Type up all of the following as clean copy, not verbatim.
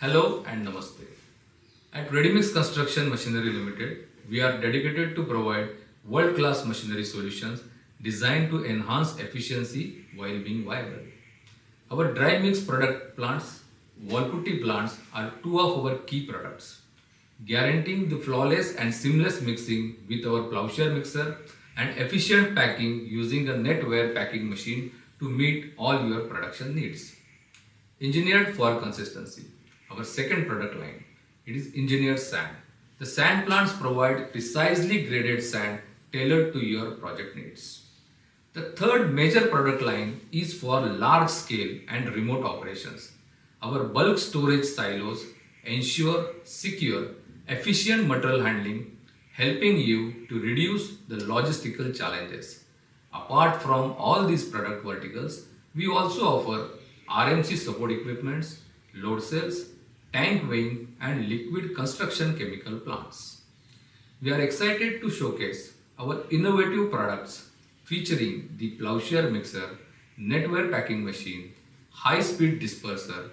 Hello and Namaste. At ReadyMix Construction Machinery Limited, we are dedicated to provide world-class machinery solutions designed to enhance efficiency while being viable. Our dry mix product plants, wall putty plants are two of our key products, guaranteeing the flawless and seamless mixing with our plowshare mixer and efficient packing using a net wear packing machine to meet all your production needs. Engineered for consistency. Our second product line, it is engineered sand. The sand plants provide precisely graded sand tailored to your project needs. The third major product line is for large scale and remote operations. Our bulk storage silos ensure secure, efficient material handling, helping you to reduce the logistical challenges. Apart from all these product verticals, we also offer RMC support equipments, load cells, tank weighing and liquid construction chemical plants. We are excited to showcase our innovative products featuring the plowshare mixer, net wear packing machine, high-speed disperser,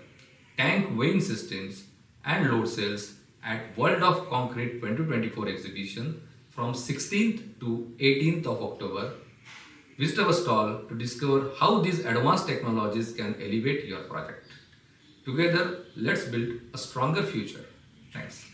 tank weighing systems and load cells at World of Concrete 2024 exhibition from 16th to 18th of October. Visit our stall to discover how these advanced technologies can elevate your project. Together, let's build a stronger future. Thanks.